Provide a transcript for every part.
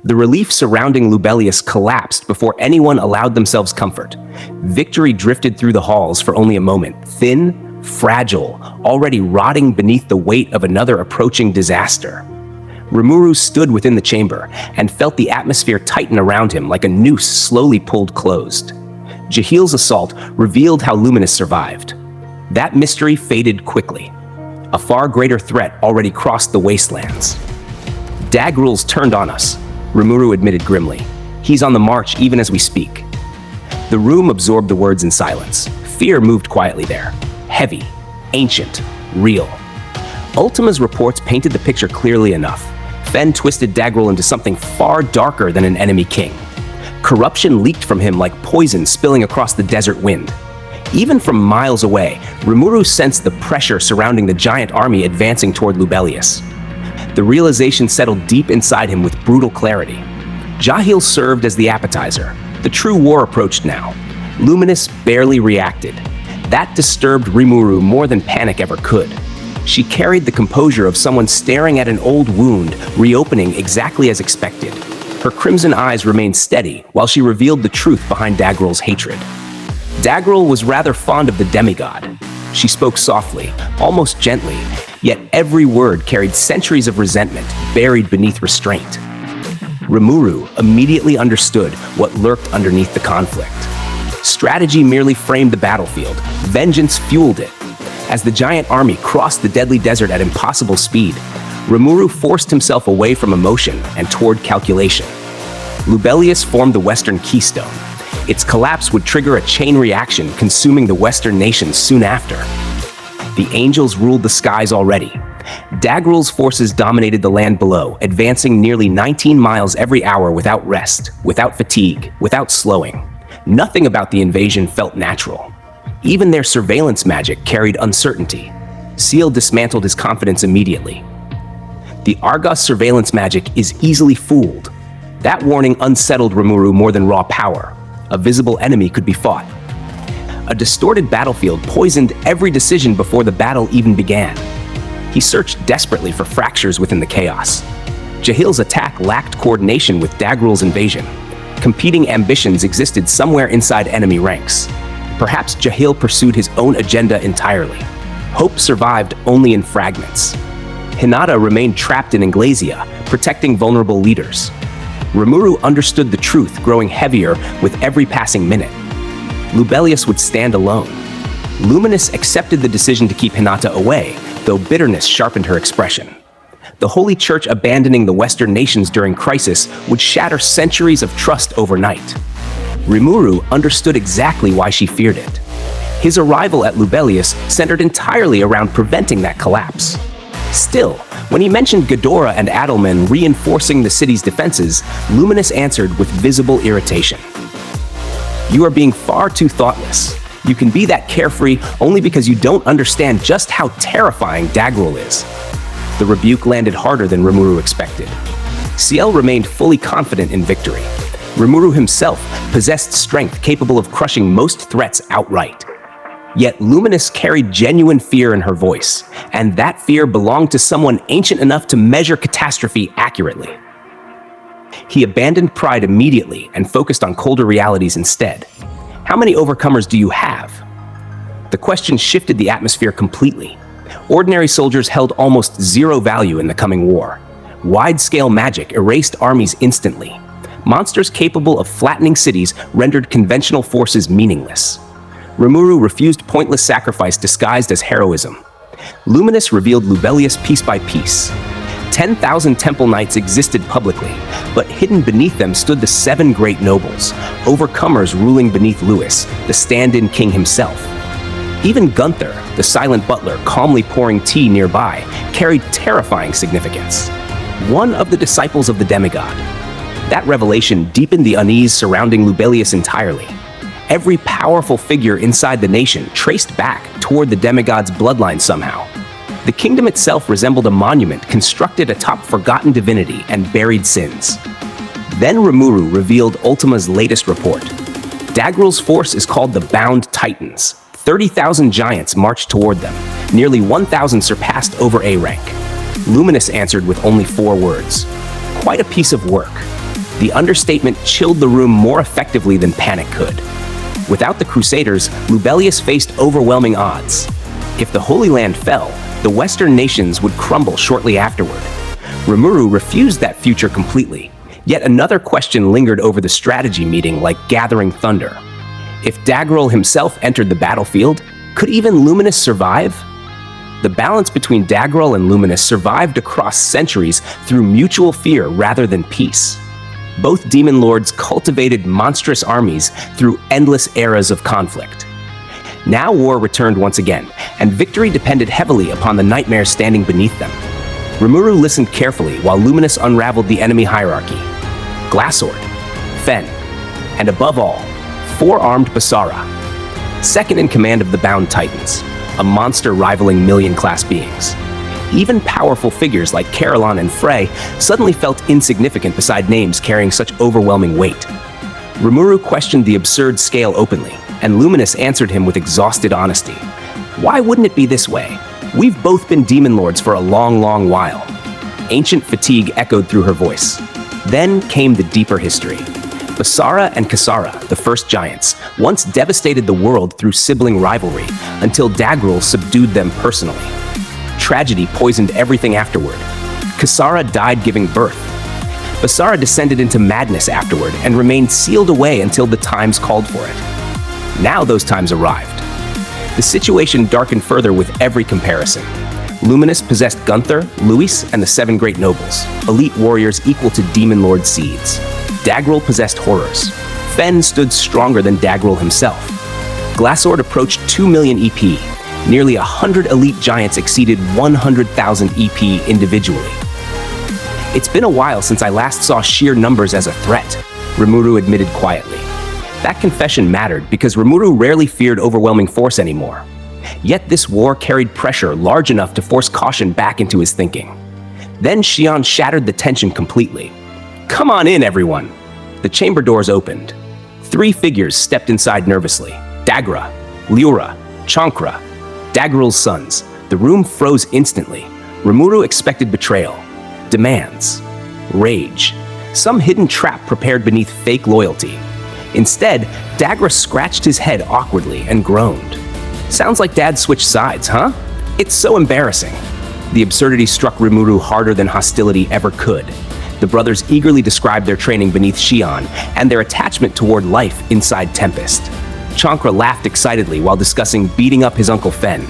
The relief surrounding Lubellius collapsed before anyone allowed themselves comfort. Victory drifted through the halls for only a moment, thin, fragile, already rotting beneath the weight of another approaching disaster. Rimuru stood within the chamber and felt the atmosphere tighten around him like a noose slowly pulled closed. Jahil's assault revealed how Luminus survived. That mystery faded quickly. A far greater threat already crossed the wastelands. Daggrull's turned on us, Rimuru admitted grimly. He's on the march even as we speak. The room absorbed the words in silence. Fear moved quietly there. Heavy, ancient, real. Ultima's reports painted the picture clearly enough. Fen twisted Daggrull into something far darker than an enemy king. Corruption leaked from him like poison spilling across the desert wind. Even from miles away, Rimuru sensed the pressure surrounding the giant army advancing toward Lubellius. The realization settled deep inside him with brutal clarity. Jahil served as the appetizer. The true war approached now. Luminus barely reacted. That disturbed Rimuru more than panic ever could. She carried the composure of someone staring at an old wound, reopening exactly as expected. Her crimson eyes remained steady while she revealed the truth behind Daggrull's hatred. Daggrull was rather fond of the demigod. She spoke softly, almost gently, yet every word carried centuries of resentment buried beneath restraint. Rimuru immediately understood what lurked underneath the conflict. Strategy merely framed the battlefield. Vengeance fueled it. As the giant army crossed the deadly desert at impossible speed, Rimuru forced himself away from emotion and toward calculation. Lubellius formed the western keystone. Its collapse would trigger a chain reaction, consuming the western nations soon after. The angels ruled the skies already. Daggrull's forces dominated the land below, advancing nearly 19 miles every hour without rest, without fatigue, without slowing. Nothing about the invasion felt natural. Even their surveillance magic carried uncertainty. Seal dismantled his confidence immediately. The Argos surveillance magic is easily fooled. That warning unsettled Rimuru more than raw power. A visible enemy could be fought. A distorted battlefield poisoned every decision before the battle even began. He searched desperately for fractures within the chaos. Jahil's attack lacked coordination with Daggrull's invasion. Competing ambitions existed somewhere inside enemy ranks. Perhaps Jahil pursued his own agenda entirely. Hope survived only in fragments. Hinata remained trapped in Inglasia, protecting vulnerable leaders. Rimuru understood the truth growing heavier with every passing minute. Lubellius would stand alone. Luminus accepted the decision to keep Hinata away, though bitterness sharpened her expression. The Holy Church abandoning the Western nations during crisis would shatter centuries of trust overnight. Rimuru understood exactly why she feared it. His arrival at Lubellius centered entirely around preventing that collapse. Still, when he mentioned Ghidorah and Adelman reinforcing the city's defenses, Luminus answered with visible irritation. You are being far too thoughtless. You can be that carefree only because you don't understand just how terrifying Daggrull is. The rebuke landed harder than Rimuru expected. Ciel remained fully confident in victory. Rimuru himself possessed strength capable of crushing most threats outright. Yet Luminus carried genuine fear in her voice, and that fear belonged to someone ancient enough to measure catastrophe accurately. He abandoned pride immediately and focused on colder realities instead. How many overcomers do you have? The question shifted the atmosphere completely. Ordinary soldiers held almost zero value in the coming war. Wide-scale magic erased armies instantly. Monsters capable of flattening cities rendered conventional forces meaningless. Rimuru refused pointless sacrifice disguised as heroism. Luminus revealed Lubellius piece by piece. 10,000 temple knights existed publicly, but hidden beneath them stood the 7 great nobles, overcomers ruling beneath Louis, the stand-in king himself. Even Gunther, the silent butler calmly pouring tea nearby, carried terrifying significance. One of the disciples of the demigod. That revelation deepened the unease surrounding Lubellius entirely. Every powerful figure inside the nation traced back toward the demigod's bloodline somehow. The kingdom itself resembled a monument constructed atop forgotten divinity and buried sins. Then Rimuru revealed Ultima's latest report. Daggrull's force is called the Bound Titans. 30,000 giants marched toward them. Nearly 1,000 surpassed over A rank. Luminus answered with only 4 words. Quite a piece of work. The understatement chilled the room more effectively than panic could. Without the Crusaders, Lubellius faced overwhelming odds. If the Holy Land fell, the Western nations would crumble shortly afterward. Rimuru refused that future completely. Yet another question lingered over the strategy meeting like gathering thunder. If Daggrull himself entered the battlefield, could even Luminus survive? The balance between Daggrull and Luminus survived across centuries through mutual fear rather than peace. Both demon lords cultivated monstrous armies through endless eras of conflict. Now war returned once again, and victory depended heavily upon the nightmare standing beneath them. Rimuru listened carefully while Luminus unraveled the enemy hierarchy. Glassword, Fen, and above all, four-armed Basara, second in command of the Bound Titans, a monster rivaling million-class beings. Even powerful figures like Caroline and Frey suddenly felt insignificant beside names carrying such overwhelming weight. Rimuru questioned the absurd scale openly, and Luminus answered him with exhausted honesty. Why wouldn't it be this way? We've both been demon lords for a long, long while. Ancient fatigue echoed through her voice. Then came the deeper history. Basara and Kasara, the first giants, once devastated the world through sibling rivalry until Daggrull subdued them personally. Tragedy poisoned everything afterward. Kasara died giving birth. Basara descended into madness afterward and remained sealed away until the times called for it. Now those times arrived. The situation darkened further with every comparison. Luminus possessed Gunther, Luis, and the Seven Great Nobles, elite warriors equal to Demon Lord seeds. Daggrull possessed horrors. Fen stood stronger than Daggrull himself. Glassword approached 2 million EP. Nearly 100 elite giants exceeded 100,000 EP individually. It's been a while since I last saw sheer numbers as a threat, Rimuru admitted quietly. That confession mattered because Rimuru rarely feared overwhelming force anymore. Yet this war carried pressure large enough to force caution back into his thinking. Then Xion shattered the tension completely. Come on in, everyone. The chamber doors opened. 3 figures stepped inside nervously. Dagra, Liura, Chankra, Daggrull's sons. The room froze instantly. Rimuru expected betrayal, demands, rage, some hidden trap prepared beneath fake loyalty. Instead, Dagra scratched his head awkwardly and groaned. Sounds like Dad switched sides, huh? It's so embarrassing. The absurdity struck Rimuru harder than hostility ever could. The brothers eagerly described their training beneath Xion and their attachment toward life inside Tempest. Chankra laughed excitedly while discussing beating up his Uncle Fen.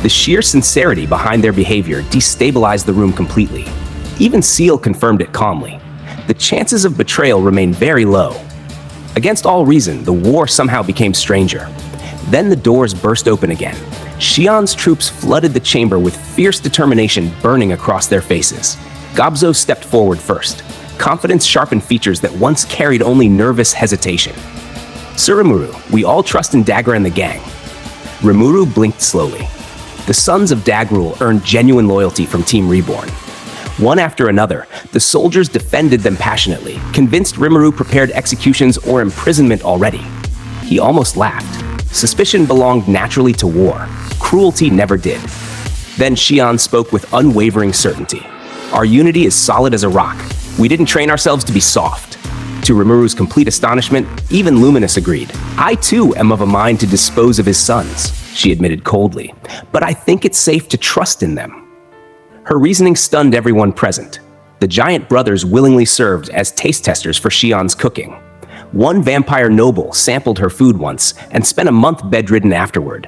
The sheer sincerity behind their behavior destabilized the room completely. Even Seal confirmed it calmly. The chances of betrayal remained very low. Against all reason, the war somehow became stranger. Then the doors burst open again. Xion's troops flooded the chamber with fierce determination burning across their faces. Gobzo stepped forward first. Confidence sharpened features that once carried only nervous hesitation. Sir Rimuru, we all trust in Daggrull and the gang. Rimuru blinked slowly. The sons of Daggrull earned genuine loyalty from Team Reborn. One after another, the soldiers defended them passionately, convinced Rimuru prepared executions or imprisonment already. He almost laughed. Suspicion belonged naturally to war. Cruelty never did. Then Xion spoke with unwavering certainty. Our unity is solid as a rock. We didn't train ourselves to be soft. To Rimuru's complete astonishment, even Luminus agreed. I too am of a mind to dispose of his sons, she admitted coldly, but I think it's safe to trust in them. Her reasoning stunned everyone present. The giant brothers willingly served as taste testers for Xion's cooking. One vampire noble sampled her food once and spent a month bedridden afterward.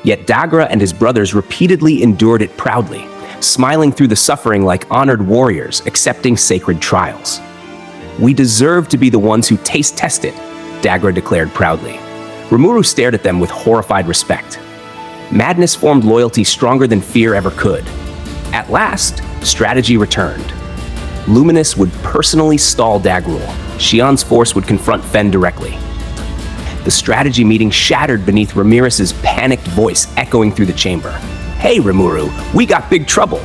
Yet Dagra and his brothers repeatedly endured it proudly, smiling through the suffering like honored warriors accepting sacred trials. We deserve to be the ones who taste test it, Dagra declared proudly. Rimuru stared at them with horrified respect. Madness formed loyalty stronger than fear ever could. At last, strategy returned. Luminus would personally stall Daggrull. Xion's force would confront Fen directly. The strategy meeting shattered beneath Ramirez's panicked voice echoing through the chamber. Hey, Rimuru, we got big trouble.